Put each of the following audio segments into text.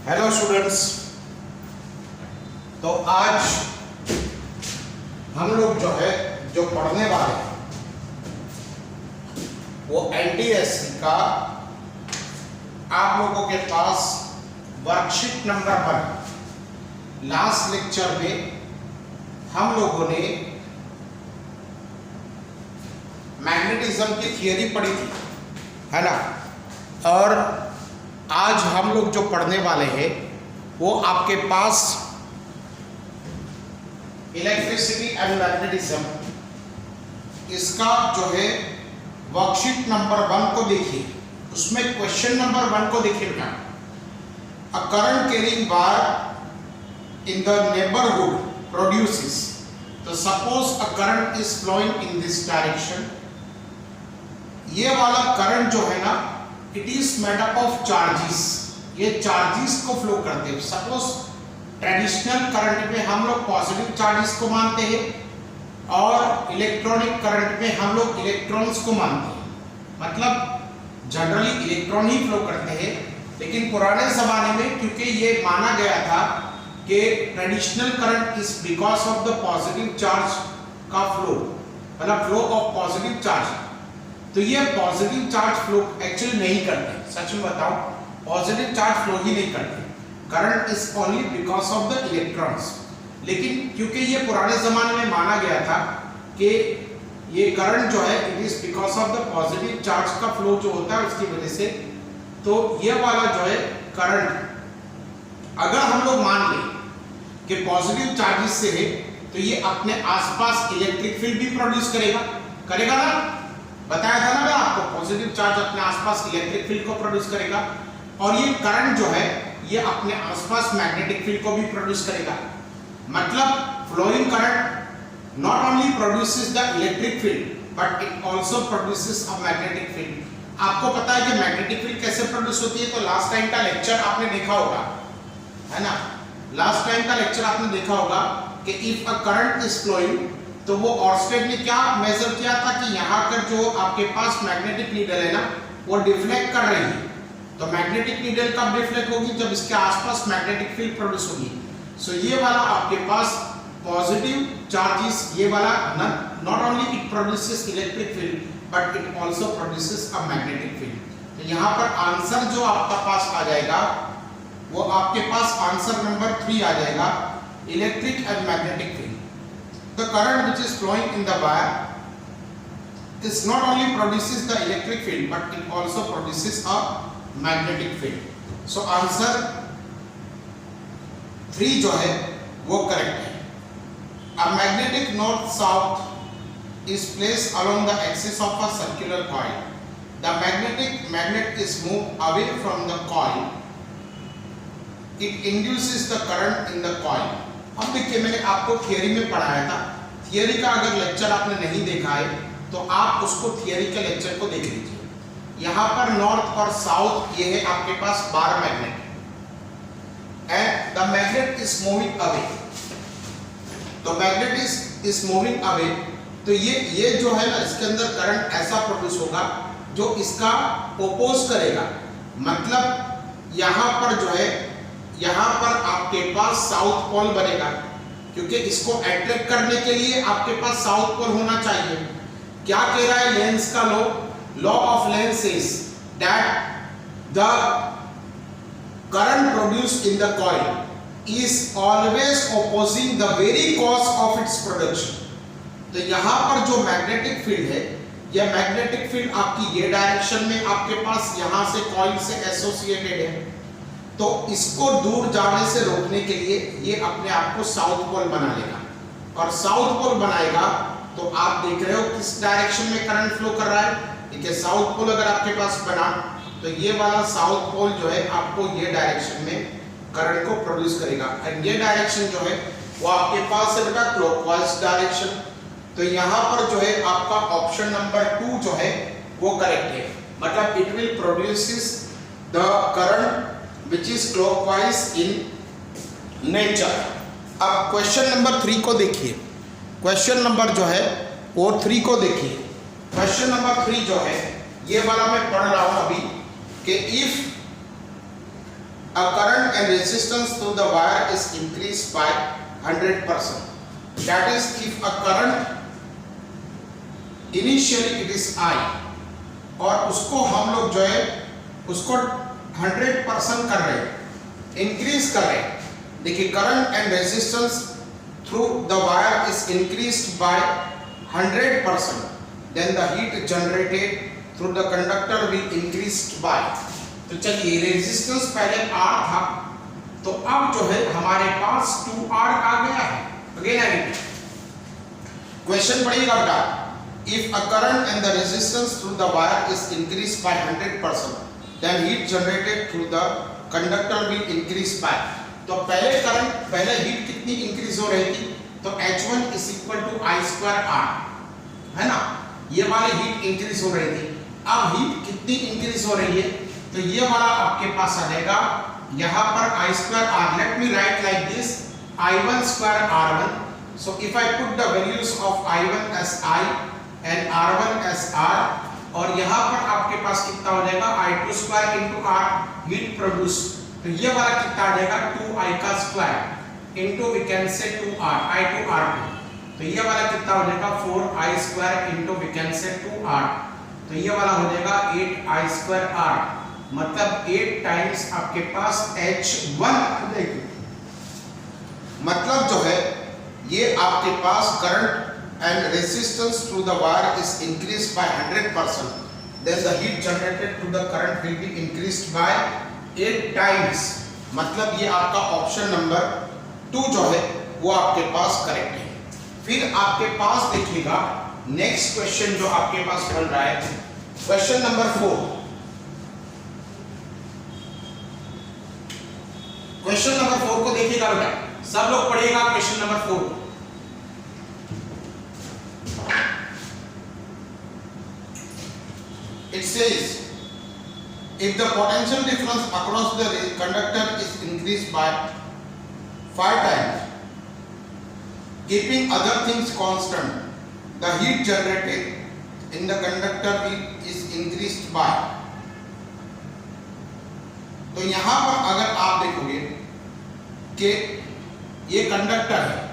Hello students. तो आज हम लोग जो पढ़ने वाले हैं वो एनटीएससी का आप लोगों के पास वर्कशीट नंबर 1। लास्ट लेक्चर में हम लोगों ने मैग्नेटिज्म की थियरी पढ़ी थी, है ना। और आज हम लोग जो पढ़ने वाले हैं वो आपके पास इलेक्ट्रिसिटी एंड मैग्नेटिज्म, इसका वर्कशीट नंबर 1 को देखिए। उसमें क्वेश्चन नंबर 1 को देखिए क्या, a current carrying wire in the neighbourhood produces. तो suppose a current is flowing in this direction. ये वाला करंट जो है ना, it is made up of charges. ये चार्जेस को फ्लो करते हैं। सपोज ट्रेडिशनल करंट में हम लोग पॉजिटिव चार्जेस को मानते हैं और इलेक्ट्रॉनिक करंट में हम लोग इलेक्ट्रॉन्स को मानते हैं। मतलब जनरली इलेक्ट्रॉन ही फ्लो करते हैं, लेकिन पुराने जमाने में क्योंकि ये माना गया था कि traditional current is because of the positive charge का फ्लो, मतलब फ्लो ऑफ पॉजिटिव चार्ज। तो ये पॉजिटिव चार्ज फ्लो एक्चुअली नहीं करते। सच में बताओ, पॉजिटिव चार्ज फ्लो ही नहीं करते। Current is only because of the electrons. लेकिन क्योंकि ये पुराने जमाने में माना गया था कि ये करंट जो है it is because of the positive charge का फ्लो जो होता है उसकी वजह से, तो ये वाला करंट अगर हम लोग मान लें कि पॉजिटिव चार्जेस से है, तो ये अपने आसपास इलेक्ट्रिक फील्ड भी प्रोड्यूस करेगा ना। बताया था ना मैं आपको, पॉजिटिव चार्ज अपने आसपास इलेक्ट्रिक फील्ड को प्रोड्यूस करेगा, और ये करंट जो है ये अपने आसपास मैग्नेटिक फील्ड को भी प्रोड्यूस करेगा। मतलब flowing current not only produces the electric field but it also produces a magnetic field. आपको पता है कि मैग्नेटिक फील्ड कैसे प्रोड्यूस होती है, तो लास्ट टाइम का लेक्चर आपने देखा होगा, है ना। लास्ट टाइम का लेक्चर आपने देखा होगा कि if a current is flowing, तो वो ऑर्स्टेड ने क्या मेजर किया था कि यहाँ कर जो आपके पास मैग्नेटिक नीडल है ना, वो डिफ्लेक्ट कर रही है। तो मैग्नेटिक नीडल कब डिफ्लेक्ट होगी, जब इसके आसपास मैग्नेटिक फील्ड प्रोड्यूस होगी। सो ये वाला आपके पास पॉजिटिव चार्जेस, ये वाला not only it produces electric field but it also produces a magnetic field. तो यहाँ पर आंसर जो आपका पास आ जाएगा वो आपके पास आंसर नंबर 3 आ जाएगा, electric and magnetic field. The current which is flowing in the wire is not only produces the electric field but it also produces a magnetic field. So answer 3 जो है वो correct है। A magnetic north south is placed along the axis of a circular coil. The magnet is moved away from the coil. It induces the current in the coil. अब देखिए, मैंने आपको theory में पढ़ाया था। थियरी का अगर लेक्चर आपने नहीं देखा है तो आप उसको थियरी के लेक्चर को देख लीजिए। यहाँ पर नॉर्थ और साउथ ये है आपके पास bar magnet and the magnet is moving away. तो मैग्नेट इज मूविंग अवे, तो ये जो है ना, इसके अंदर करंट ऐसा प्रोड्यूस होगा जो इसका ओपोज करेगा। मतलब यहाँ पर जो है, यहाँ पर आपके पास साउथ पोल बनेगा, क्योंकि इसको अट्रैक्ट करने के लिए आपके पास साउथ पोल होना चाहिए। क्या कह रहा है लेंस का law of lens is that the current produced in the coil is always opposing the very cause of its production. तो यहाँ पर जो मैग्नेटिक फील्ड है, यह मैग्नेटिक फील्ड आपकी ये डायरेक्शन में आपके पास यहाँ से कॉइल से एसोसिएटेड है, तो इसको दूर जाने से रोकने के लिए ये अपने आप को साउथ पोल बना लेगा। और साउथ पोल बनाएगा तो आप देख रहे हो किस डायरेक्शन में करंट फ्लो कर रहा है। देखिए, साउथ पोल अगर आपके पास बना तो ये वाला साउथ पोल जो है आपको ये डायरेक्शन में करंट को प्रोड्यूस करेगा, एंड ये डायरेक्शन जो है वो आपके पास है बेटा क्लॉकवाइज डायरेक्शन। तो यहाँ पर जो है आपका ऑप्शन नंबर 2 जो है वो करेक्ट है। मतलब it will produces the current which is clockwise in nature। अब क्वेश्चन नंबर 3 को देखिए। क्वेश्चन नंबर जो है वो 3 को देखिए। क्वेश्चन नंबर 3 जो है ये वाला मैं पढ़ रहा हूं अभी कि if a current and resistance through the wire is increased by 100%. That is, if a current initially it is I और उसको हम लोग जो है उसको 100% कर रहे हैं, इंक्रीज कर रहे हैं. देखिए, current and resistance through the wire is increased by 100%, then the heat generated through the conductor will increased by. तो चलिए, रेजिस्टेंस पहले R था, तो अब जो है हमारे पास 2R आ गया है. अगेन क्वेश्चन पढ़िएगा बेटा. If a current and the resistance through the wire is increased by 100%, then heat generated through the conductor will increase by. तो पहले हीट कितनी इंक्रीज हो रही थी? तो H1 is equal to I square R, है ना? ये वाली हीट इंक्रीज हो रही थी. अब हीट कितनी इंक्रीज हो रही है? तो ये वाला आपके पास आ जाएगा यहाँ पर I square R. Let me write like this, I1 square R1. So if I put the values of I1 as I and R1 as R, और यहाँ पर आपके पास कितना हो जाएगा? I2 square into R heat produce. तो ये वाला कितना आ जाएगा? 2I का square into we can say 2R, I2 R2. तो ये वाला कितना हो जाएगा? 4I square into we can say 2R. तो ये वाला हो जाएगा 8I square R. मतलब 8 टाइम्स आपके पास H1 आ जाएगी. मतलब जो है ये आपके पास current and resistance through the wire is increased by 100%, then the heat generated through the current will be increased by 8 times. मतलब ये आपका ऑप्शन नंबर 2 जो है वो आपके पास करेक्ट है. फिर आपके पास देखिएगा नेक्स्ट क्वेश्चन जो आपके पास बन रहा है, क्वेश्चन नंबर 4. क्वेश्चन नंबर 4 को देखिएगा बेटा, सब लोग पढ़िएगा question number 4. It says, if the potential difference across the conductor is increased by 5 times, keeping other things constant, the heat generated in the conductor is increased by. तो यहाँ पर अगर आप देखोगे कि ये कंडक्टर है,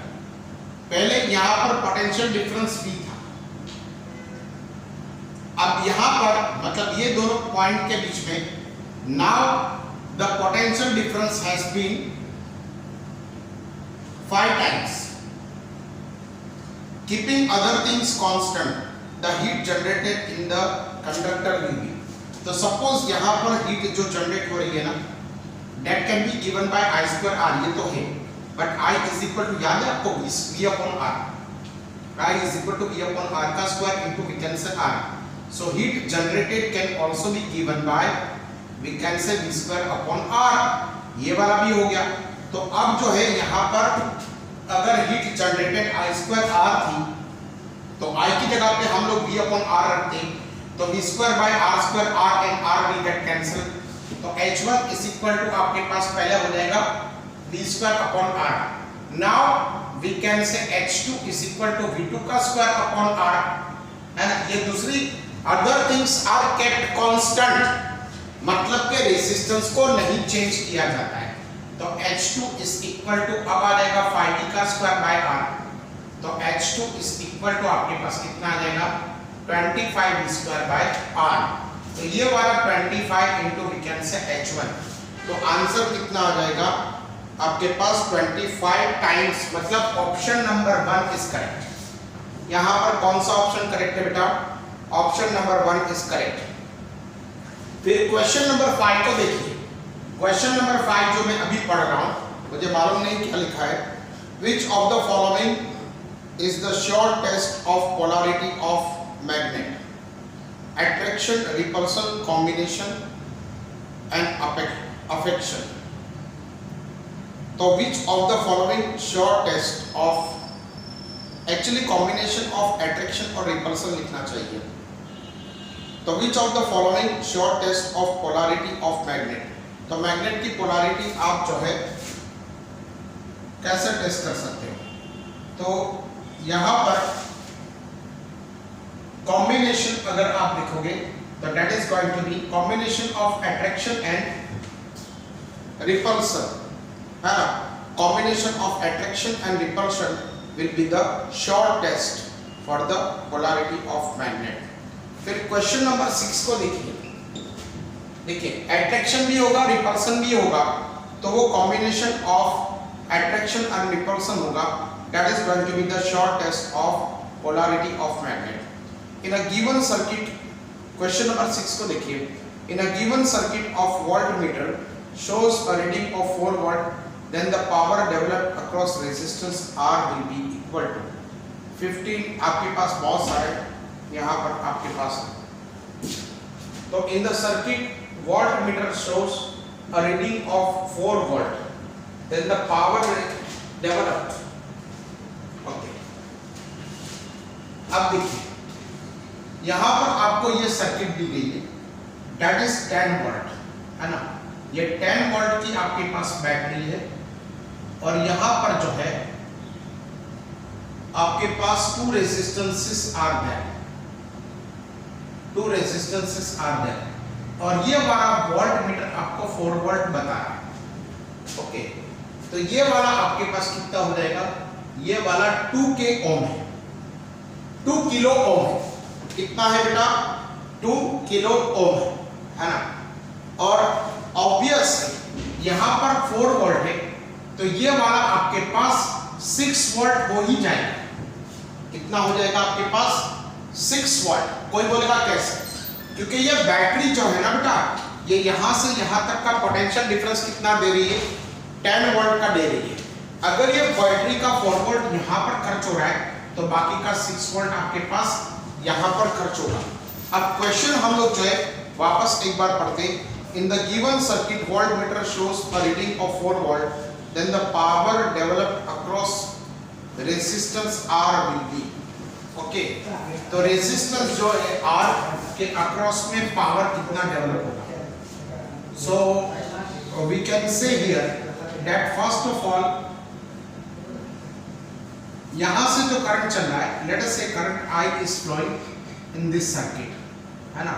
पहले यहाँ पर पोटेंशियल डिफरेंस भी था. अब यहाँ पर मतलब ये दोनों पॉइंट के बीच में now the potential difference has been 5 times. Keeping other things constant, the heat generated in the conductor will be. तो सपोज यहाँ पर हीट जो जनरेट हो रही है ना, that can be given by I square R. ये तो है, but I is equal to, याद है आपको, V upon R. I is equal to V upon R का square into we can say R. So heat generated can also be given by we can say V square upon R. ये वाला भी हो गया. तो अब जो है यहाँ पर अगर heat generated I square R थी, तो I की जगह पे हम लोग V upon R रखते हैं, तो V square by R square R and R will get cancelled. तो H1 is equal to आपके पास पहले हो जाएगा V square upon R. Now we can say H2 is equal to V2 का square upon R. है ना? ये दूसरी other things are kept constant, मतलब के रेजिस्टेंस को नहीं चेंज किया जाता है. तो H2 इज इक्वल टू अब आ जाएगा 5D का स्क्वायर बाय R. तो H2 इज इक्वल टू आपके पास कितना आ जाएगा? 25D square by R. तो ये वाला 25 इनटू वी कैन से H1. तो आंसर कितना आ जाएगा आपके पास? 25 टाइम्स. मतलब ऑप्शन नंबर 1 इज करेक्ट. यहाँ पर कौन सा ऑप्शन करेक्ट है बेटा? Option number 1 is correct. फिर क्वेश्चन नंबर 5 को देखिए. क्वेश्चन नंबर 5 जो मैं अभी पढ़ रहा हूं, मुझे मालूम नहीं क्या लिखा है. Which of the following is the sure test of polarity of magnet? Attraction, repulsion, combination and affection. तो which of the following sure test of, actually combination of attraction और रिपल्शन लिखना चाहिए. तो which of the following sure test of polarity of magnet? तो magnet की polarity आप जो है कैसे टेस्ट कर सकते हो? तो यहाँ पर कॉम्बिनेशन अगर आप लिखोगे तो that is going to be combination of attraction and repulsion. है ना, combination of attraction and repulsion will be the short test for the polarity of magnet. फिर क्वेश्चन नंबर 6 को देखिए, अट्रैक्शन भी होगा रिपल्शन भी होगा, तो वो combination of attraction and repulsion होगा, that is going to be the short test of polarity of magnet in a given circuit. Question number 6 को देखिए, in a given circuit of voltmeter shows a reading of 4 volt, then the power developed across resistance R will be equal to 15. आपके पास बहुत सारे यहाँ पर आपके पास, तो in the circuit voltmeter shows a reading of 4 volt, then the power developed. Okay. अब देखिए, यहां पर आपको ये सर्किट दी गई है, दैट इज 10 वोल्ट, है ना, ये 10 वोल्ट की आपके पास बैटरी है, और यहां पर जो है आपके पास 2 resistances are there, 2 resistances are there, और ये वाला वोल्ट मीटर आपको 4 वोल्ट बता रहा है। ओके, तो ये वाला आपके पास कितना हो जाएगा, ये वाला 2 के ओम है, 2 किलो ओम है। कितना है बेटा, 2 किलो ओम है ना, और ऑब्वियस यहां पर 4 वोल्ट है, तो ये वाला आपके पास 6 वोल्ट हो ही जाएगा। कितना हो जाएगा आपके पास, 6 वोल्ट। कोई बोलेगा कैसे, क्योंकि ये बैटरी जो है ना बेटा, ये यहां से यहां तक का पोटेंशियल डिफरेंस कितना दे रही है, 10 वोल्ट का दे रही है। अगर ये बैटरी का 4 वोल्ट यहां पर खर्च हो रहा है, तो बाकी का 6 वोल्ट आपके पास यहां पर खर्च होगा। अब क्वेश्चन हम लोग जो है वापस एक बार पढ़ते हैं। In the given circuit voltmeter shows a reading of 4 volt, then the power developed across resistance R will be. Okay, तो रेजिस्टेंस जो है R के अक्रॉस में पावर कितना डेवलप होगा। So we can say here that first of all, यहां से जो करंट चल रहा है, लेट अस से current I is flowing in this circuit, है ना,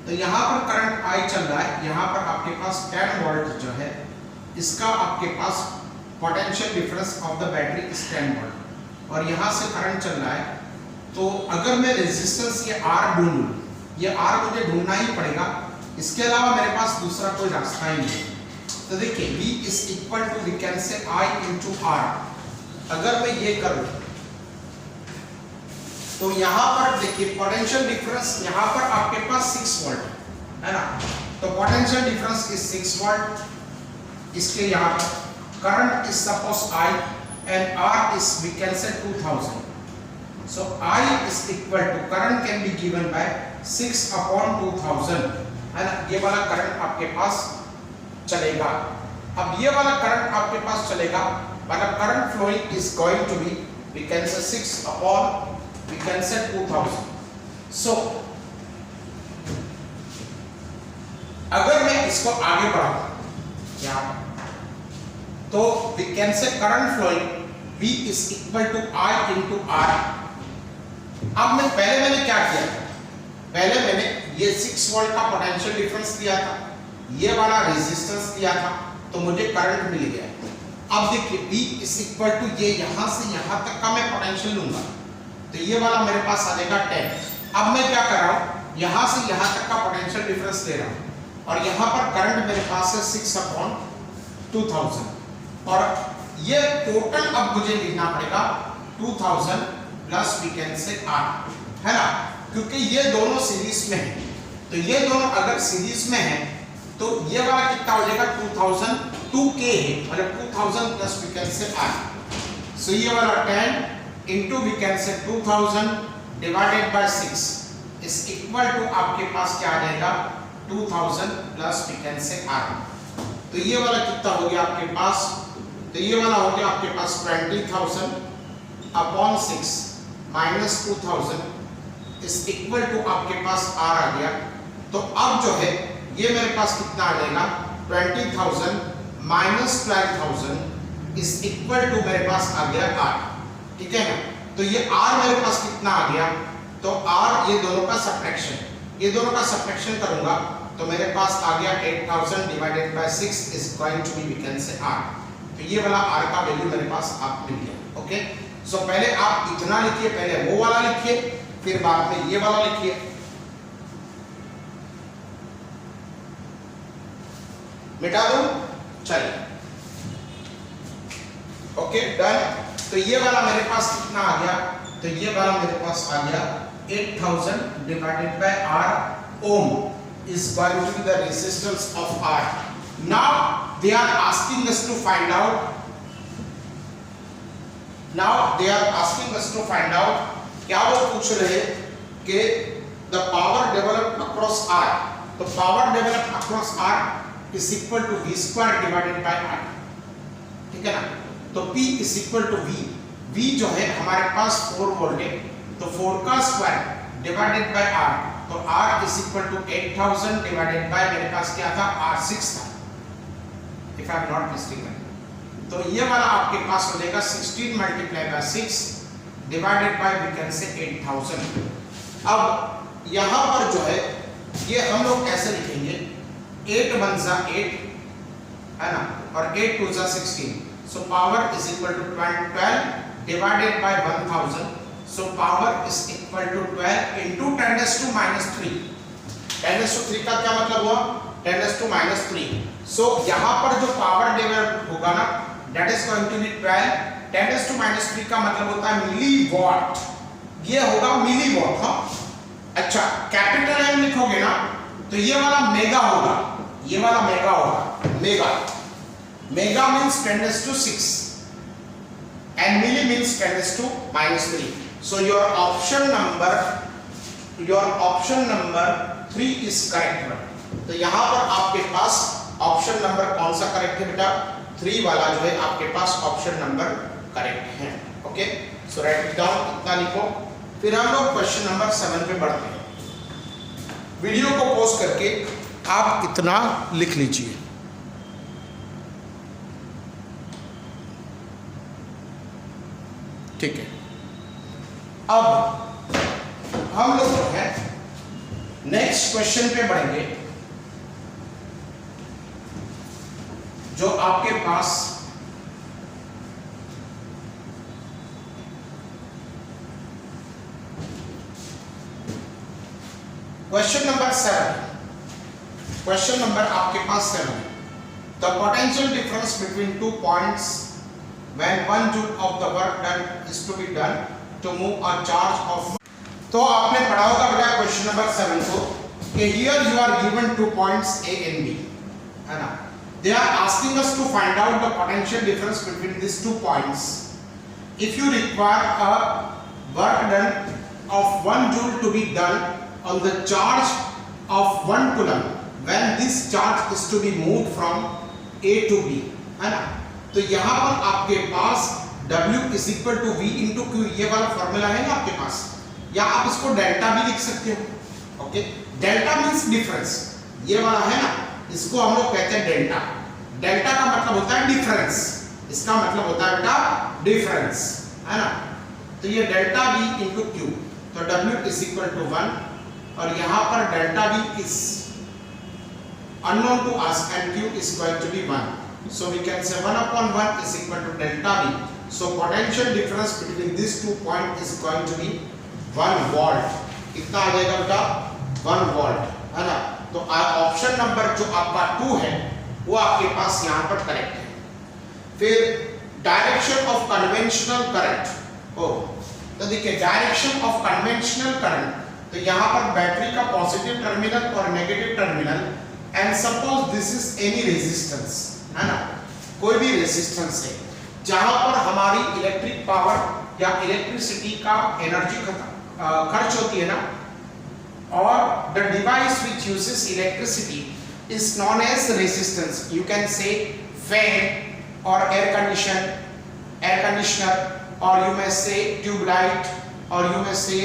तो यहां पर करंट I चल रहा है, यहां पर आपके पास 10 वोल्ट जो है, इसका आपके पास potential difference of the battery is 10 volt, और यहां से करंट चल रहा है। तो अगर मैं रेजिस्टेंस ये R ढूंढूं, ये R मुझे ढूंढना ही पड़ेगा, इसके अलावा मेरे पास दूसरा कोई रास्ता ही नहीं। तो देखिए, V is equal to, we can say I into R। अगर मैं ये करूं, तो यहां पर देखिए पोटेंशियल डिफरेंस यहां पर आपके पास 6 वोल्ट है ना, तो पोटेंशियल डिफरेंस इज 6 वोल्ट। इसके यहां पर current is suppose I and R is, we can say 2000, so I is equal to, current can be given by 6 upon 2000, है ना, ये वाला करंट आपके पास चलेगा। अब ये वाला करंट आपके पास चलेगा, मतलब current flowing is going to be, we can say 6 upon, we can say 2000। so अगर मैं इसको आगे बढ़ाऊं यहाँ पर, तो we can say current flowing V is equal to I into R। अब मैंने क्या किया था, पहले मैंने ये 6 वोल्ट का पोटेंशियल डिफरेंस दिया था, ये वाला रेजिस्टेंस दिया था, तो मुझे करंट मिल गया। अब देखिए V is equal to, ये यहां से यहां तक का मैं पोटेंशियल लूंगा, तो ये वाला मेरे पास आ जाएगा 10। अब मैं क्या कर रहा हूं, यहां से यहां तक का पोटेंशियल डिफरेंस दे रहा हूं, और यहां पर करंट मेरे पास है 6 upon 2000, और ये टोटल अब मुझे लिखना पड़ेगा 2000 plus we can say R, है ना, क्योंकि ये दोनों सीरीज में है, तो ये दोनों अगर सीरीज में है, तो ये वाला कितना हो जाएगा 2000, 2K है, मतलब 2000 plus we can say R। So ये वाला 10 into we can say 2000 divided by 6 is equal to, आपके पास क्या आ जाएगा 2000 plus we can say R। तो ये वाला कितना हो गया आपके पास, तो ये वाला हो गया आपके पास 20,000 upon 6 minus 2000 is equal to, आपके पास R आ गया। तो अब जो है ये मेरे पास कितना आ जाएगा 20,000 माइनस 12,000 इज इक्वल टू, मेरे पास आ गया R, ठीक है ना। तो ये R मेरे पास कितना आ गया, तो R ये दोनों का सब्ट्रैक्शन, ये दोनों का सब्ट्रैक्शन करूंगा तो मेरे पास आ गया 8000 divided by 6 is going to be we can say R। तो ये वाला R का वैल्यू मेरे पास आप मिल गया। ओके, सो पहले आप इतना लिखिए, पहले वो वाला लिखिए, फिर बाद में ये वाला लिखिए। मिटा दूं? चलिए, ओके डन। तो ये वाला मेरे पास कितना आ गया? तो ये वाला मेरे पास आ गया 8000 divided by R ohm is going to be the resistance of R. Now they are asking us to find out. Now they are asking us to find out. क्या वो पूछ रहे कि the power developed across R. तो power developed across R is equal to V square divided by R. ठीक है ना? तो P is equal to V. V जो है हमारे पास 4 वोल्ट है, तो 4 का स्क्वायर डिवाइडेड बाय R, तो R is equal to 8000 divided bye मेरे पास क्या था? R6 था, if I am not mistaken। तो ये वाला आपके पास हो जाएगा 16 multiply by 6 divided by we can say 8000। अब यहाँ पर जो है ये हम लोग कैसे लिखेंगे? 8 1 जा 8 है ना, और 8 2 जा 16, so power is equal to 12 divided by 1000, so power is equal to 12 into 10 raised to minus 3। 10 raised to 3 का क्या मतलब हुआ? 10 raised to minus 3। so यहाँ पर जो power डेवलप होगा ना, that is going to be 12। 10 raised to minus 3 का मतलब होता है मिलीवॉट, ये होगा मिलीवॉट। हाँ, अच्छा, कैपिटल M लिखोगे ना तो ये वाला मेगा होगा, ये वाला मेगा होगा। Mega, mega means 10 raised to 6 and milli means 10 raised to minus 3। so your option number 3 is correct one। तो यहाँ पर आपके पास ऑप्शन नंबर कौन सा करेक्ट है बेटा? 3 वाला जो है आपके पास ऑप्शन नंबर करेक्ट है। Okay, so right it down, इतना लिखो। फिर हम लोग क्वेश्चन नंबर 7 पे बढ़ते हैं। वीडियो को पॉज करके आप इतना लिख लीजिए। ठीक है, अब हम लोग जो है नेक्स्ट क्वेश्चन पे बढ़ेंगे, जो आपके पास क्वेश्चन नंबर 7। क्वेश्चन नंबर आपके पास 7। The potential difference between 2 points when 1 joule of the work done is to be done to move a charge of। तो आपने पढ़ा होगा बेटा क्वेश्चन नंबर 7 को कि here you are given 2 points A and B, है ना। They are asking us to find out the potential difference between these 2 points. If you require a work done of 1 joule to be done on the charge of 1 coulomb when this charge is to be moved from A to B, है ना। तो यहाँ पर आपके पास W is equal to V into Q, ये वाला formula है ना आपके पास, या आप इसको डेल्टा भी लिख सकते हो। ओके, डेल्टा मींस डिफरेंस, ये वाला है ना, इसको हम लोग कहते हैं डेल्टा। डेल्टा का मतलब होता है डिफरेंस, इसका मतलब होता है बेटा डिफरेंस, है ना। तो ये डेल्टा V into Q, तो W is equal to 1 और यहाँ पर delta V is unknown to us and Q is going to be 1, so we can say 1 upon 1 is equal to delta V। so potential difference between these 2 points is going to be 1 volt। कितना आ जाएगा बेटा? 1 volt, है ना। तो option number जो आपका 2 है वो आपके पास यहाँ पर करेक्ट है। फिर डायरेक्शन ऑफ कन्वेंशनल करंट, तो देखिए डायरेक्शन ऑफ कन्वेंशनल करंट, तो यहाँ पर बैटरी का पॉजिटिव टर्मिनल और negative terminal, and suppose this is any resistance, है ना, कोई भी रेजिस्टेंस है जहां पर हमारी इलेक्ट्रिक पावर या इलेक्ट्रिसिटी का एनर्जी खर्च होती है ना, और the device which uses electricity is known as resistance. You can say fan और एयर कंडीशनर, और यू मे से ट्यूबलाइट, और you may say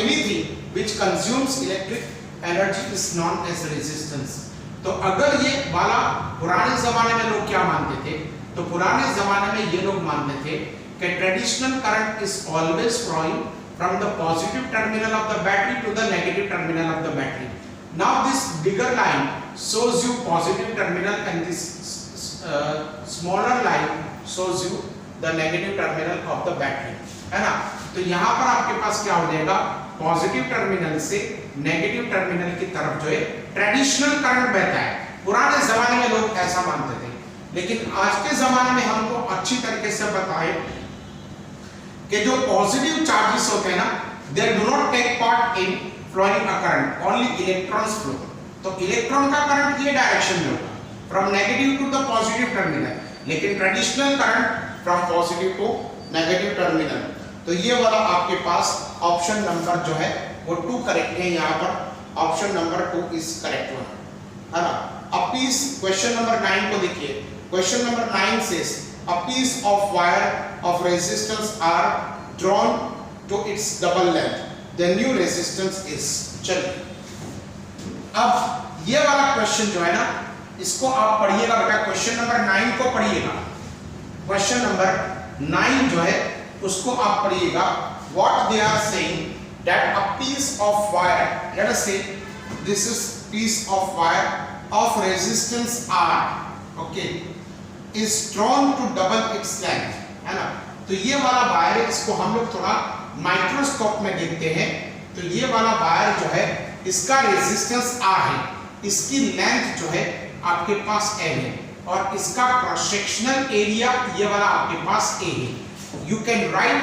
anything which consumes electric energy is known as resistance. तो अगर ये वाला पुराने जमाने में लोग क्या मानते थे, तो पुराने जमाने में ये लोग मानते थे कि traditional current is always flowing from the positive terminal of the battery to the negative terminal of the battery. Now this bigger line shows you positive terminal and this smaller line shows you the negative terminal of the battery, है ना। तो यहाँ पर आपके पास क्या हो जाएगा, पॉजिटिव टर्मिनल से नेगेटिव टर्मिनल की तरफ जो है ट्रेडिशनल करंट बहता है। पुराने जमाने में लोग ऐसा मानते थे, लेकिन आज के जमाने में हमको अच्छी तरीके से बताए कि जो पॉजिटिव चार्जेस होते हैं ना, they do not take part in flowing a current, only electrons flow. तो इलेक्ट्रॉन का करंट ये डायरेक्शन में होगा, from negative to the positive terminal, लेकिन traditional current from positive to negative terminal. तो ये वाला आपके पास ऑप्शन नंबर जो है वो 2 करेक्ट है। यहाँ पर option number 2 is correct one, है ना। अब पीस क्वेश्चन नंबर 9 को देखिए। Question number 9 says a piece of wire of resistance are drawn to its double length, the new resistance is। चलिए अब ये वाला क्वेश्चन जो है ना, इसको आप पढ़िएगा बेटा, क्वेश्चन नंबर 9 को पढ़िएगा। क्वेश्चन नंबर 9 जो है उसको आप पढ़िएगा। What they are saying that a piece of wire, let us say this is piece of wire of resistance R, okay, is drawn to double its length, है ना। तो ये वाला वायर है, इसको हम लोग थोड़ा माइक्रोस्कोप में देखते हैं। तो ये वाला वायर जो है इसका रेजिस्टेंस R है, इसकी लेंथ जो है आपके पास L है, और इसका क्रॉस सेक्शनल एरिया ये वाला आपके पास A है। You can write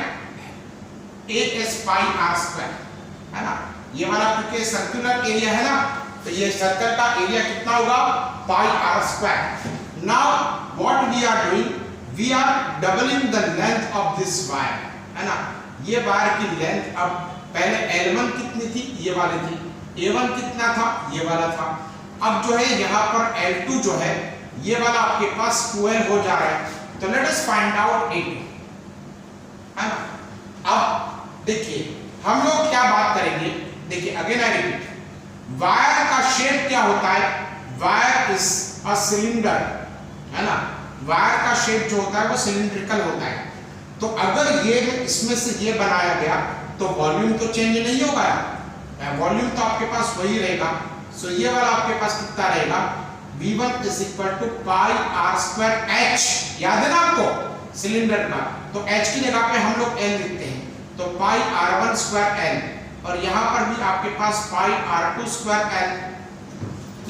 A as pi R square, है ना। ये वाला क्योंकि सर्कुलर एरिया है ना, तो ये सर्कल का एरिया कितना होगा, pi R square। Now what we are doing, we are doubling the length of this wire, है ना। ये वायर की लेंथ अब पहले L1 कितनी थी, ये वाली थी, A1 कितना था, ये वाला था। अब जो है यहाँ पर L2 जो है ये वाला आपके पास 12 हो जा रहा है। तो let us find out A2, है ना। अब देखिए हम लोग क्या बात करेंगे, देखिए अगेन आई रिपीट, वायर का शेप क्या होता है, वायर इज अ सिलेंडर, है ना। वायर का शेप जो होता है वो सिलिंड्रिकल होता है। तो अगर ये इसमें से ये बनाया गया तो वॉल्यूम तो चेंज नहीं होगा, वॉल्यूम तो आपके पास वही रहेगा। सो ये वाला आपके पास कितना रहेगा, V1 is equal to pi R square H, याद है ना आपको सिलेंडर का, तो H की जगह पे हम लोग L लिखते हैं, तो pi R1 square L, और यहाँ पर भी आपके पास pi R2 square L।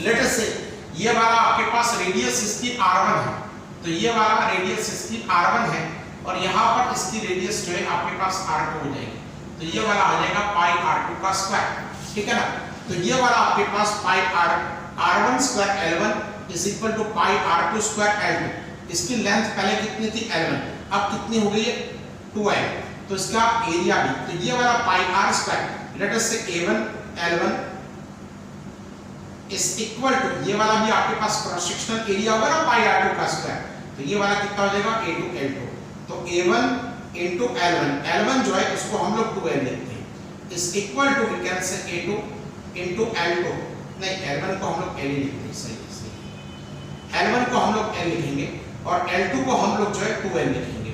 Late us से ये वाला आपके पास रेडियस इसकी R1 है, तो ये वाला रेडियस इसकी R1 है, और यहाँ पर इसकी रेडियस जो है आपके पास R2 हो जाएगी, तो ये वाला आ जाएगा pi R2 का स्क्वायर, ठीक है ना। तो ये वाला आपके पास pi R1 square L1 is equal to pi R2 square L2। इसकी लेंथ पहले कितनी थी L1, अब कितनी हो गई है 2L, तो इसका एरिया भी, तो ये वाला pi R square, late us से A1 L1 is equal to, ये वाला भी आपके पास क्रॉस सेक्शनल एरिया होगा ना pi R2 का स्क्वायर, तो ये वाला कितना हो जाएगा A2 L2, तो A1 into L1 जो है उसको हम लोग 2L लिखते हैं, is equal to we can say A2 into L2, नहीं L1 को हम लोग L लिखते हैं, सही L1 को हम लोग L लिखेंगे और L2 को हम लोग जो है 2L लिखेंगे।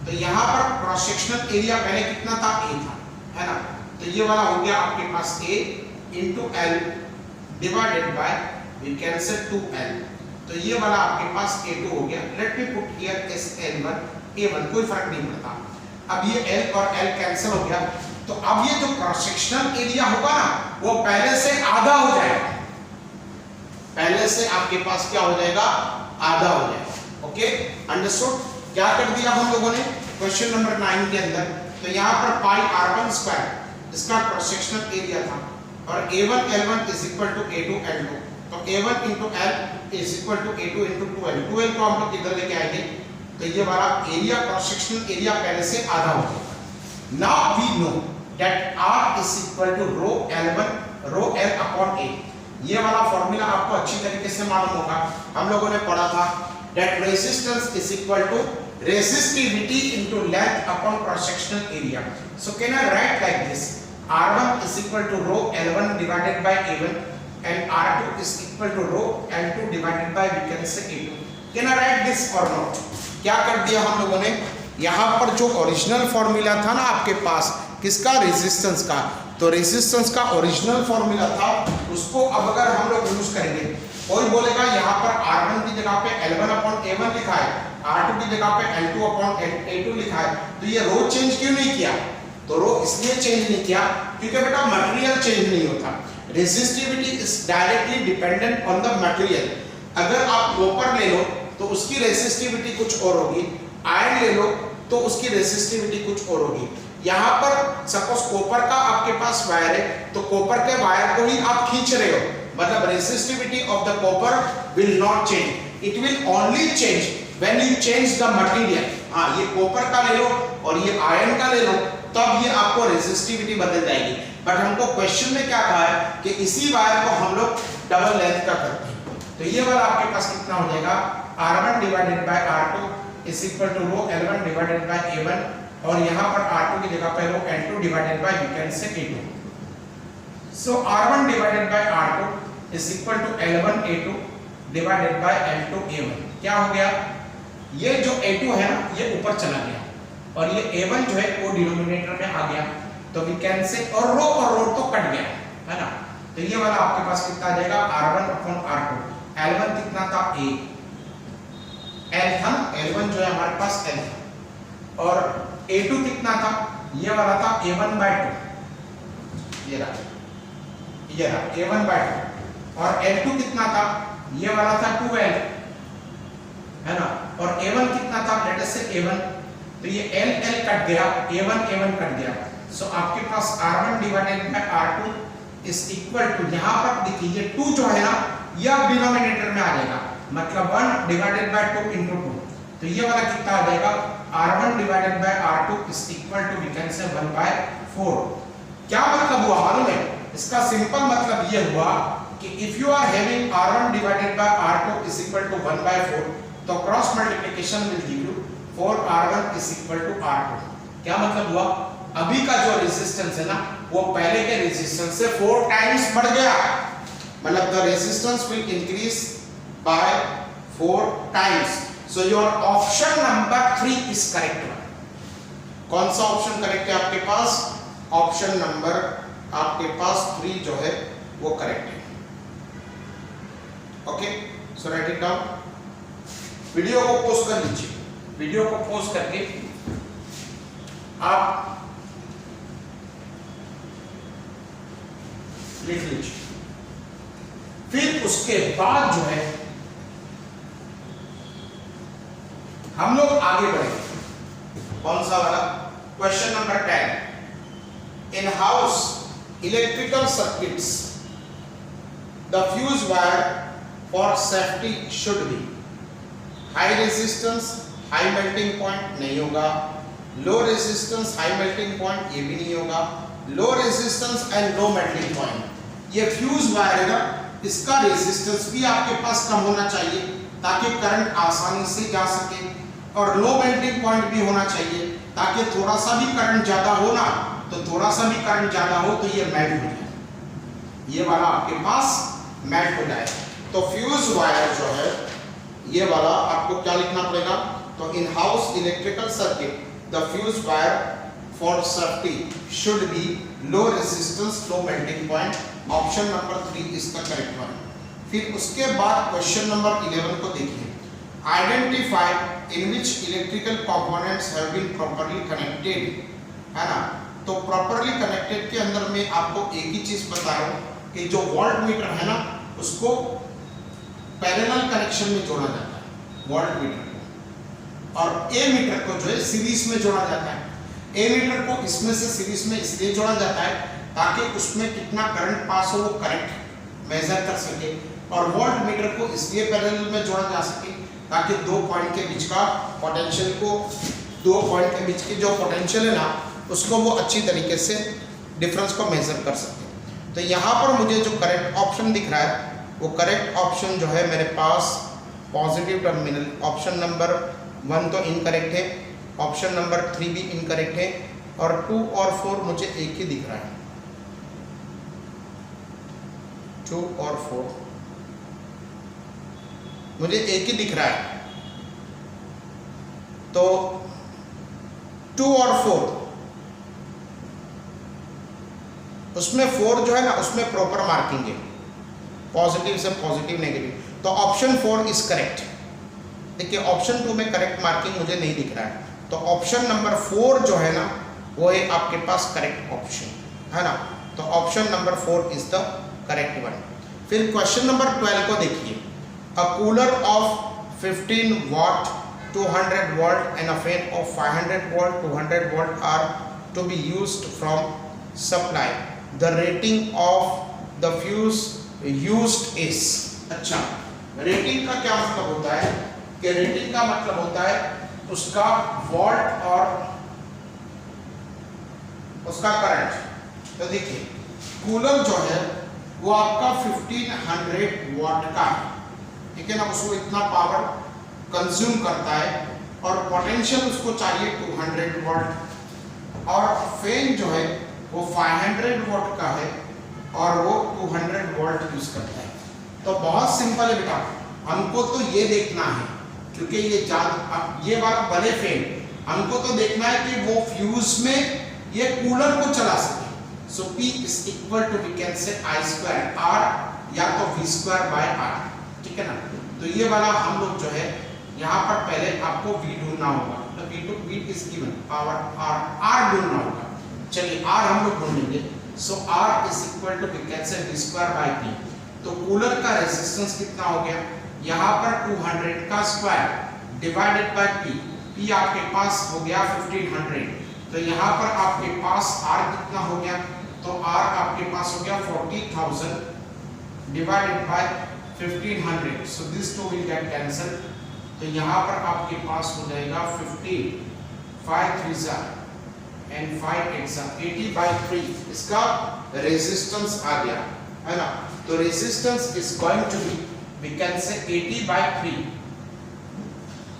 तो यहाँ पर क्रॉस सेक्शनल एरिया पहले कितना था, A था, है ना। तो ये वाला हो गया आपके पास A into L divided by we can say 2L, तो ये वाला आपके पास A2 हो गया। Let me put here S L1 A1, कोई फर्क नहीं पड़ता। अब ये L और L कैंसिल हो गया, तो अब ये जो क्रॉस सेक्शनल एरिया होगा ना वो पहले से आधा हो जाएगा, पहले से आपके पास क्या हो जाएगा, आधा हो जाएगा। Okay, understood. क्या कर दिया हम लोगों ने क्वेश्चन नंबर 9 के अंदर, तो यहाँ पर pi R1 स्क्वायर इसका क्रॉस सेक्शनल एरिया था, और A1 L1 is equal to A2 L2, तो A1 into L is equal to A2 into 2L, 2L को हम लोग इधर लेके आएंगे, तो ये वाला एरिया क्रॉस सेक्शनल एरिया पहले से आधा हो जाएगा। Now we know that R is equal to rho L1 rho L upon A। ये वाला फॉर्मूला आपको अच्छी तरीके से मालूम होगा, हम लोगों ने पढ़ा था that resistance is equal to resistivity into length upon cross sectional area. So can I write like this, R1 is equal to rho L1 divided by A1 and R2 is equal to rho L2 divided by we can say A2. Can I write this or not? क्या कर दिया हम लोगों ने, यहाँ पर जो original formula था ना आपके पास किसका, रेजिस्टेंस का, तो रेजिस्टेंस का ओरिजिनल फॉर्मूला था उसको अब अगर हम लोग यूज करेंगे, कोई बोलेगा यहाँ पर R1 की जगह पे L1/A1 लिखा है, R2 की जगह पे L2/A2 लिखा है, तो ये रो चेंज क्यों नहीं किया? तो रो इसलिए चेंज नहीं किया क्योंकि बेटा मटेरियल चेंज नहीं होता। Resistivity is directly dependent on the material. अगर आप कॉपर ले लो तो उसकी रेजिस्टिविटी कुछ और होगी, आयरन ले लो तो उसकी रेजिस्टिविटी कुछ और होगी। यहाँ पर सपोज कॉपर का आपके पास वायर है तो कॉपर के वायर को ही आप खींच रहे हो, मतलब resistivity of the copper will not change, it will only change when you change the material. हाँ, ये कॉपर का ले लो और ये आयरन का ले लो, तब ये आपको रेजिस्टिविटी बदल जाएगी। बट हमको क्वेश्चन में क्या कहा है कि इसी वायर को हम लोग डबल लेंथ का करते हैं, तो ये वाला आपके पास कितना हो जाएगा, R1 divided by R2 is equal to rho L1 divided by A1, और यहाँ पर R2 की जगह पर rho L2 divided by we can say A2। So R1 divided by R2 is equal to L1 A2 divided by L2 A1। क्या हो गया, ये जो A2 है ना ये ऊपर चला गया और ये A1 जो है वो डिनोमिनेटर में आ गया, तो वी कैन से और रो तो कट गया है ना, तो ये वाला आपके पास कितना आ जाएगा R1/R2। L1 कितना था A, L था, L1 जो है हमारे पास L था, और A2 कितना था, ये वाला था A1/2, ये रहा A1/2, और L2 कितना था, ये वाला था 2L है ना, और A1 कितना था, लेट अस से A1, तो ये L कट गया, A1 कट गया, सो आपके पास R1 divided by R2 is equal to, यहाँ पर देखिए ये 2 जो है ना ये अब डिनोमिनेटर में आ जाएगा, मतलब 1 डिवाइडेड बाय 2 into 2, तो ये वाला कितना आ जाएगा, R1 divided by R2 is equal to we can say 1/4। क्या मतलब हुआ मालूम है इसका? सिंपल मतलब ये हुआ कि if you are having R1 divided by R2 is equal to 1/4, तो cross multiplication will give you 4R1 is equal to R2। क्या मतलब हुआ, अभी का जो रेजिस्टेंस है ना वो पहले के रेजिस्टेंस से 4 टाइम्स बढ़ गया, मतलब the resistance will increase by 4 times. So your option number 3 is correct. कौन सा ऑप्शन करेक्ट है आपके पास? ऑप्शन नंबर आपके पास 3 जो है वो करेक्ट है। Okay, so right it down. Video को पॉज कर लीजिए, वीडियो को पॉज करके आप लिख लीजिए, फिर उसके बाद जो है हम लोग आगे बढ़ेंगे। कौन सा वाला? Question number 10। In house electrical circuits the fuse wire for safety should B high resistance high melting point नहीं होगा, low resistance high melting point ये भी नहीं होगा, low resistance and low melting point. ये फ्यूज वायर है ना, इसका रेजिस्टेंस भी आपके पास कम होना चाहिए ताकि करंट आसानी से जा सके, और लो मेल्टिंग पॉइंट भी होना चाहिए ताकि थोड़ा सा भी करंट ज्यादा हो ना, तो थोड़ा सा भी करंट ज्यादा हो तो ये मेल्ट हो जाए, ये वाला आपके पास मेल्ट हो जाए। तो फ्यूज वायर जो है ये वाला आपको क्या लिखना पड़ेगा? तो in house electrical circuit the fuse wire for safety should be low resistance low melting point. Option number 3 is the correct one. फिर उसके बाद क्वेश्चन नंबर 11 को देखिए। Identify in which electrical components have been properly connected, है ना। तो properly connected के अंदर में आपको एक ही चीज बता रहा हूं कि जो वोल्ट मीटर है ना उसको पैरेलल कनेक्शन में जोड़ा जाता है वोल्ट मीटर को, और ए मीटर को जो है सीरीज में जोड़ा जाता है। ए मीटर को इसमें से सीरीज में इसलिए जोड़ा जाता है ताकि उसमें कितना करंट पास हो वो करेक्ट मेजर कर सके, और वोल्ट मीटर को इसलिए पैरेलल में जोड़ा जा सके ताकि दो पॉइंट के बीच का पोटेंशियल को, दो पॉइंट के बीच की जो पोटेंशियल है ना उसको वो अच्छी तरीके से डिफरेंस को मेजर कर सके। तो यहाँ पर मुझे जो करेक्ट ऑप्शन दिख रहा है वो करेक्ट ऑप्शन जो है मेरे पास पॉजिटिव टर्मिनल, ऑप्शन नंबर 1 तो इनकरेक्ट है, ऑप्शन नंबर 3 भी इनकरेक्ट है, और 2 और 4 मुझे एक ही दिख रहा है, 2 और 4 मुझे एक ही दिख रहा है। तो 2 और 4 उसमें 4 जो है ना उसमें प्रॉपर मार्किंग है, पॉजिटिव से पॉजिटिव नेगेटिव, तो ऑप्शन 4 इज करेक्ट। देखिए ऑप्शन 2 में करेक्ट मार्किंग मुझे नहीं दिख रहा है, तो ऑप्शन नंबर 4 जो है ना वो है आपके पास करेक्ट ऑप्शन, है ना। तो option number 4 is the correct one. फिर क्वेश्चन नंबर 12 को देखिए, a cooler of 15 watt 200 volt and a fan of 500 volt 200 volt are to be used from supply. The rating of the fuse used is, अच्छा rating का क्या मतलब होता है कि रेटिंग का मतलब होता है उसका वोल्ट और उसका करंट। तो देखिए कूलर जो है वो आपका 1500 वाट का है, ठीक है ना, उसको इतना पावर कंज्यूम करता है और पोटेंशियल उसको चाहिए 200 वोल्ट, और फैन जो है वो 500 वोल्ट का है और वो 200 वोल्ट यूज करता है। तो बहुत सिंपल है बेटा, हमको तो ये देखना है क्योंकि ये बात बड़े फैन, हमको तो देखना है कि वो फ्यूज में ये कूलर को चला सके। So P is equal to we can say I square R या तो V स्क्वायर बाय R, ठीक है ना। तो ये वाला हम लोग जो है यहाँ पर पहले आपको V ढूंढना होगा, तो V is given power R ढूंढना होगा। चलिए R हम लोग ढूंढेंगे। So R is equal to we can say V square by P। तो कूलर का रेजिस्टेंस कितना हो गया, यहाँ पर 200 का स्क्वायर डिवाइडेड बाय P आपके पास हो गया 1500, तो यहाँ पर आपके पास R कितना हो गया, तो R आपके पास हो गया 40,000 divided by 1500, so this two will get cancel. तो यहाँ पर आपके पास हो जाएगा 15 5 3 एंड 5 8 80/3, इसका रेजिस्टेंस आ गया, है ना। तो resistance is going to be we can say 80/3,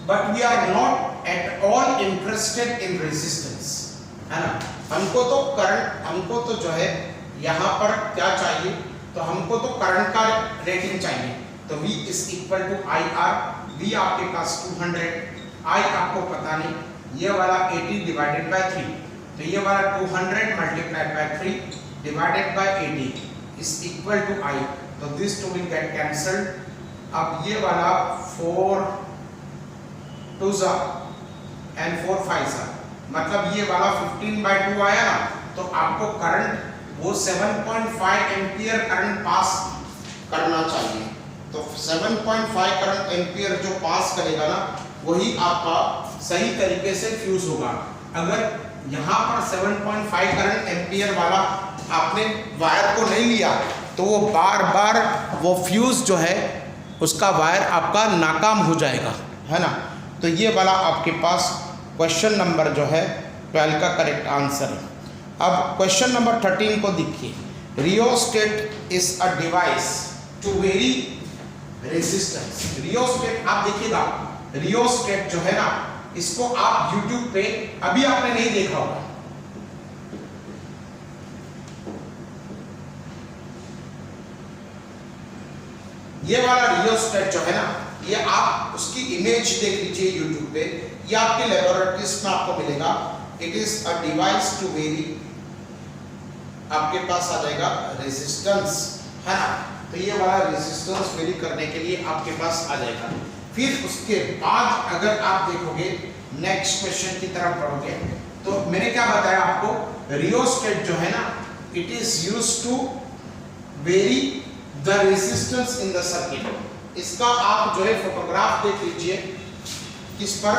but we are not at all interested in resistance, है ना। हमको तो करंट, हमको तो जो है यहाँ पर क्या चाहिए, तो हमको तो करंट का रेटिंग चाहिए। तो V is equal to IR, V आपके पास 200, I आपको पता नहीं, ये वाला 80 डिवाइडेड बाय 3, तो ये वाला 200 multiplied by 3 divided by 80 is equal to I, तो this two will get cancelled. अब ये वाला 4 2 एंड 4 5 मतलब ये वाला 15/2 आया ना, तो आपको करंट वो 7.5 एम्पियर करंट पास करना चाहिए। तो 7.5 करंट एम्पियर जो पास करेगा ना वही आपका सही तरीके से फ्यूज होगा। अगर यहाँ पर 7.5 करंट एम्पियर वाला आपने वायर को नहीं लिया तो वो बार बार वो फ्यूज जो है उसका वायर आपका नाकाम हो जाएगा, है ना। तो ये वाला आपके पास क्वेश्चन नंबर जो है 12 का करेक्ट आंसर है। अब क्वेश्चन नंबर 13 को देखिए, rheostat is a device to vary resistance. Rheostat आप देखिएगा, रियोस्टेट जो है ना इसको आप YouTube पे अभी आपने नहीं देखा होगा, ये वाला रियोस्टेट जो है ना, ये आप उसकी इमेज देख लीजिए YouTube पे, ये आपके लेबोरेटरीज में आपको मिलेगा। It is a device to vary, आपके पास आ जाएगा रेजिस्टेंस, है ना। तो ये वाला रेजिस्टेंस वेरी करने के लिए आपके पास आ जाएगा। फिर उसके बाद अगर आप देखोगे नेक्स्ट क्वेश्चन की तरफ पढ़ोगे तो मैंने क्या बताया आपको, रियोस्टेट जो है ना it is used to vary the resistance in the circuit. इसका आप जो है फोटोग्राफ देख लीजिए किस पर,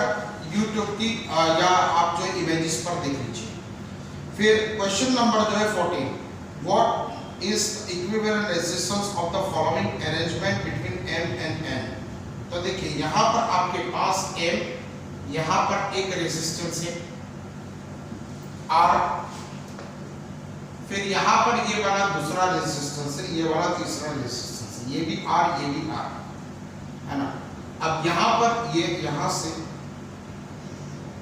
YouTube की या आप जो इमेजेस पर देख लीजिए। फिर क्वेश्चन नंबर जो है 14, what is equivalent resistance of the following arrangement between M and N। तो देखिए यहाँ पर आपके पास M, यहाँ पर एक रेजिस्टेंस है R, फिर यहाँ पर ये वाला दूसरा रेजिस्टेंस है, ये वाला तीसरा रेजिस्टेंस है, ये भी R ये भी R, है ना। अब यहाँ पर ये यहाँ से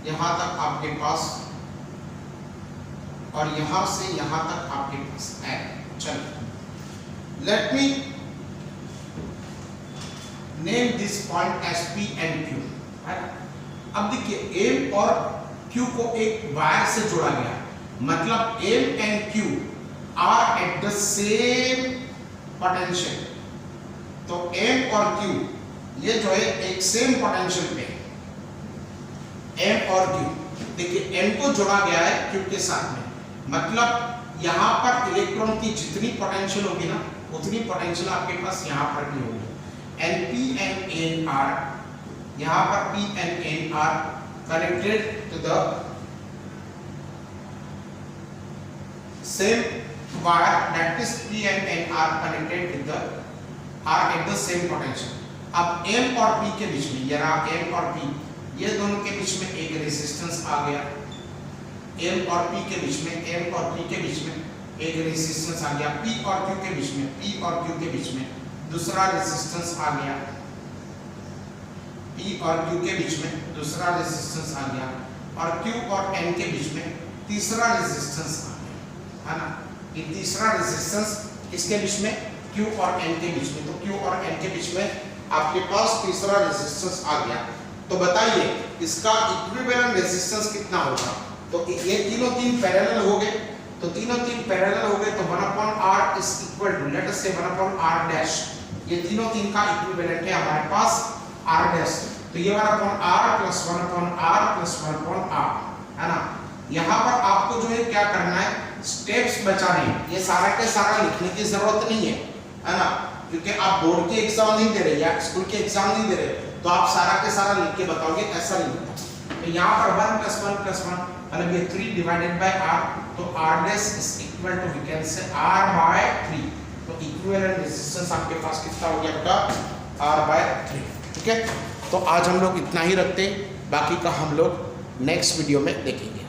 यहाँ तक आपके पास और यहाँ से यहाँ तक आपके पास है। चलिए let me name this point S P and Q, है ना। अब देखिए M और Q को एक वायर से जोड़ा गया, मतलब M and Q are at the same potential. तो M और Q ये जो है एक सेम पोटेंशियल पे है, M और Q। देखिए M को जोड़ा गया है Q के साथ में, मतलब यहाँ पर इलेक्ट्रॉन की जितनी पोटेंशियल होगी ना उतनी पोटेंशियल आपके पास यहाँ पर भी होगी। And P and N are, यहाँ पर P and N are connected to the same wire, that is P and N are connected with the are at the same potential। अब M और P के बीच में, ये रहा M और P, ये दोनों के बीच में एक रेजिस्टेंस आ गया। M और P के बीच में, M और P के बीच में एक रेजिस्टेंस आ गया। P और Q के बीच में, P और Q के बीच में दूसरा रेजिस्टेंस आ गया। P और Q के बीच में दूसरा रेजिस्टेंस आ गया, और Q और N के बीच में तीसरा रेजिस्टेंस आ गया, है ना। ये तीसरा रेजिस्टेंस किसके बीच में? Q और N के बीच में। तो Q और N के बीच में आपके पास तीसरा रेजिस्टेंस आ गया। तो बताइए इसका इक्विवेलेंट रेजिस्टेंस कितना होगा? तो ये तीनों तीन पैरेलल हो गए, तो तीनों तीन पैरेलल हो गए, तो 1/r is equal to, let us say 1/r dash, ये तीनों तीन का इक्विवेलेंट है हमारे पास r डैश। तो ये 1/r plus 1/r plus 1/r, है ना। यहाँ पर आपको जो है क्या करना है, स्टेप्स बचाने हैं। ये सारा के सारा लिखने की जरूरत नहीं है ना, क्योंकि आप बोर्ड के एग्जाम नहीं दे रहे या स्कूल के एग्जाम नहीं दे रहे, तो आप सारा के सारा लिख के बताओगे, ऐसा नहीं होता। तो यहाँ पर 1 + 1 + 1 मतलब ये 3 डिवाइडेड बाय r, तो r dash is equal to, we can say r/3। तो इक्विवेलेंट रेजिस्टेंस आपके पास कितना हो गया बेटा? r/3। ठीक है, तो आज हम लोग इतना ही रखते हैं, बाकी का हम लोग नेक्स्ट वीडियो में देखेंगे।